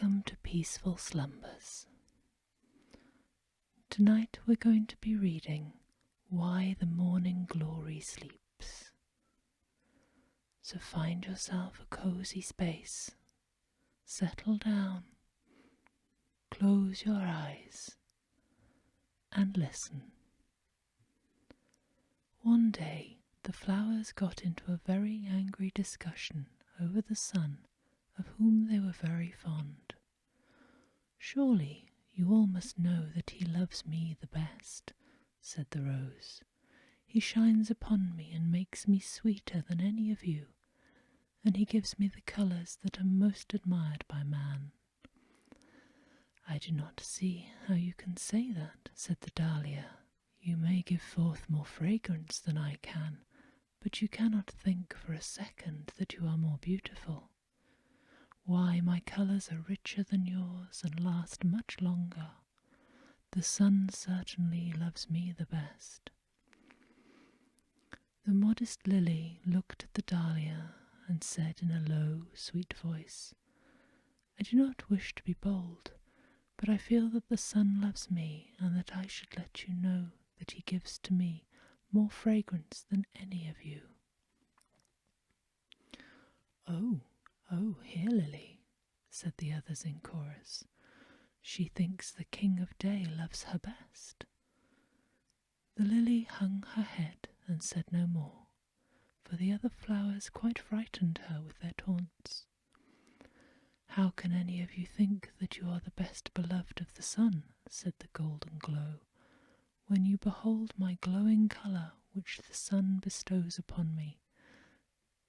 Welcome to Peaceful Slumbers. Tonight we're going to be reading Why the Morning Glory Sleeps. So find yourself a cozy space, settle down, close your eyes, and listen. One day the flowers got into a very angry discussion over the sun, of whom they were very fond. "Surely you all must know that he loves me the best," said the rose. "He shines upon me and makes me sweeter than any of you, and he gives me the colours that are most admired by man." "I do not see how you can say that," said the dahlia. "You may give forth more fragrance than I can, but you cannot think for a second that you are more beautiful. Why, my colours are richer than yours and last much longer. The sun certainly loves me the best." The modest lily looked at the dahlia and said in a low, sweet voice, "I do not wish to be bold, but I feel that the sun loves me and that I should let you know that he gives to me more fragrance than any of you." Oh, here, Lily," said the others in chorus. "She thinks the king of day loves her best." The lily hung her head and said no more, for the other flowers quite frightened her with their taunts. "How can any of you think that you are the best beloved of the sun," said the golden glow, "when you behold my glowing colour which the sun bestows upon me?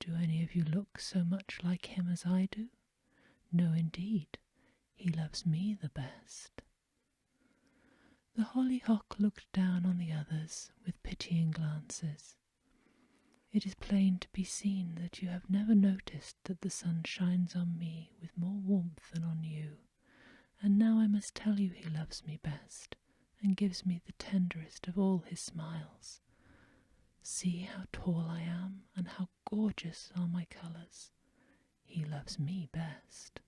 Do any of you look so much like him as I do? No, indeed, he loves me the best." The hollyhock looked down on the others with pitying glances. "It is plain to be seen that you have never noticed that the sun shines on me with more warmth than on you, and now I must tell you he loves me best, and gives me the tenderest of all his smiles. See how tall I am, and how gorgeous are my colours. He loves me best."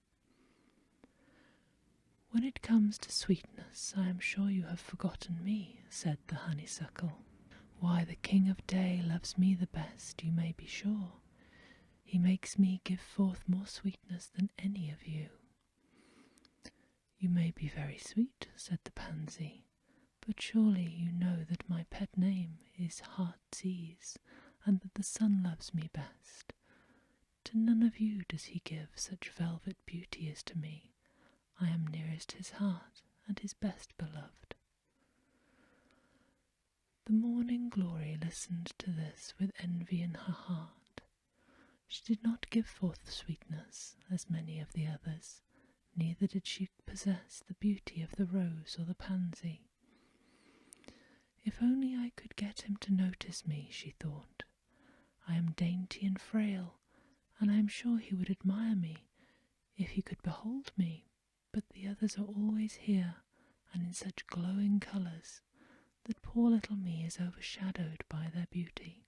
"When it comes to sweetness, I am sure you have forgotten me," said the honeysuckle. "Why, the king of day loves me the best, you may be sure. He makes me give forth more sweetness than any of you." "You may be very sweet," said the pansy, "but surely you know that my pet name is Heartsease, and that the sun loves me best. To none of you does he give such velvet beauty as to me. I am nearest his heart and his best beloved." The morning glory listened to this with envy in her heart. She did not give forth sweetness as many of the others, neither did she possess the beauty of the rose or the pansy. "If only I could get him to notice me," she thought. "I am dainty and frail, and I am sure he would admire me if he could behold me, but the others are always here, and in such glowing colours, that poor little me is overshadowed by their beauty."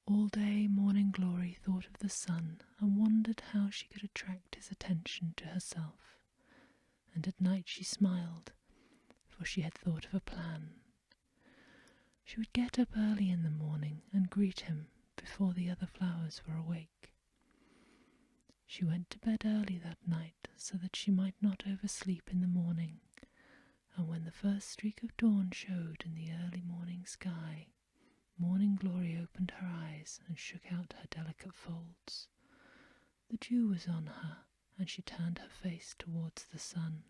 All day Morning Glory thought of the sun and wondered how she could attract his attention to herself, and at night she smiled, for she had thought of a plan. She would get up early in the morning and greet him before the other flowers were awake. She went to bed early that night so that she might not oversleep in the morning, and when the first streak of dawn showed in the early morning sky, Morning Glory opened her eyes and shook out her delicate folds. The dew was on her, and she turned her face towards the sun.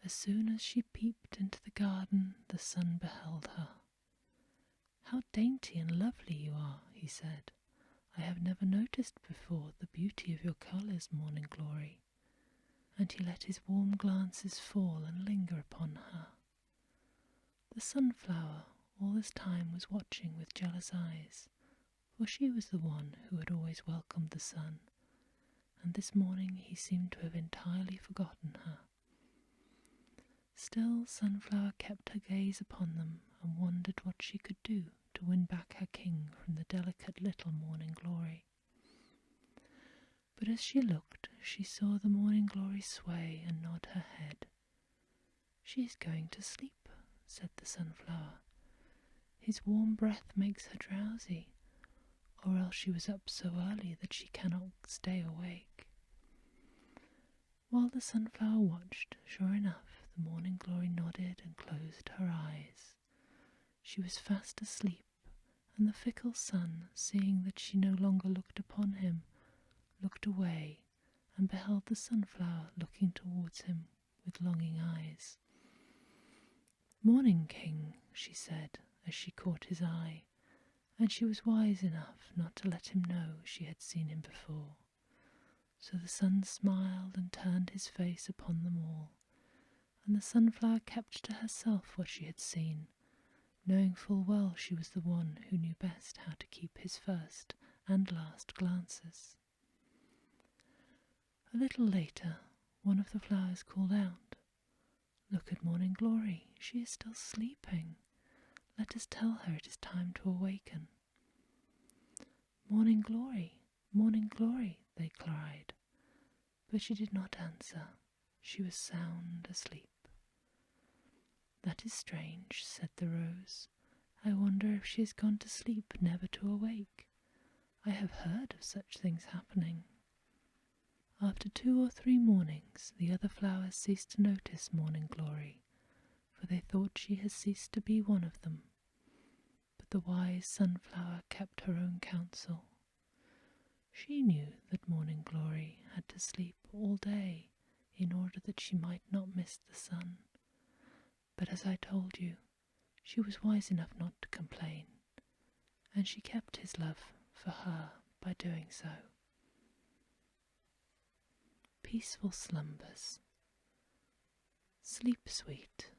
As soon as she peeped into the garden, the sun beheld her. "How dainty and lovely you are," he said. "I have never noticed before the beauty of your colours, Morning Glory." And he let his warm glances fall and linger upon her. The sunflower all this time was watching with jealous eyes, for she was the one who had always welcomed the sun, and this morning he seemed to have entirely forgotten her. Still Sunflower kept her gaze upon them and wondered what she could do to win back her king from the delicate little Morning Glory. But as she looked, she saw the morning glory sway and nod her head. "She is going to sleep," said the sunflower. "His warm breath makes her drowsy, or else she was up so early that she cannot stay awake." While the sunflower watched, sure enough, the morning glory nodded and closed her eyes. She was fast asleep, and the fickle sun, seeing that she no longer looked upon him, looked away and beheld the sunflower looking towards him with longing eyes. "Morning, King," she said, as she caught his eye, and she was wise enough not to let him know she had seen him before. So the sun smiled and turned his face upon them all, and the sunflower kept to herself what she had seen, knowing full well she was the one who knew best how to keep his first and last glances. A little later, one of the flowers called out, "Look at Morning Glory, she is still sleeping. Let us tell her it is time to awaken." "Morning Glory," they cried, but she did not answer. She was sound asleep. "That is strange," said the rose. "I wonder if she has gone to sleep never to awake. I have heard of such things happening." After 2 or 3 mornings, the other flowers ceased to notice Morning Glory, for they thought she had ceased to be one of them. But the wise sunflower kept her own counsel. She knew that Morning Glory had to sleep all day in order that she might not miss the sun. But as I told you, she was wise enough not to complain, and she kept his love for her by doing so. Peaceful slumbers. Sleep sweet,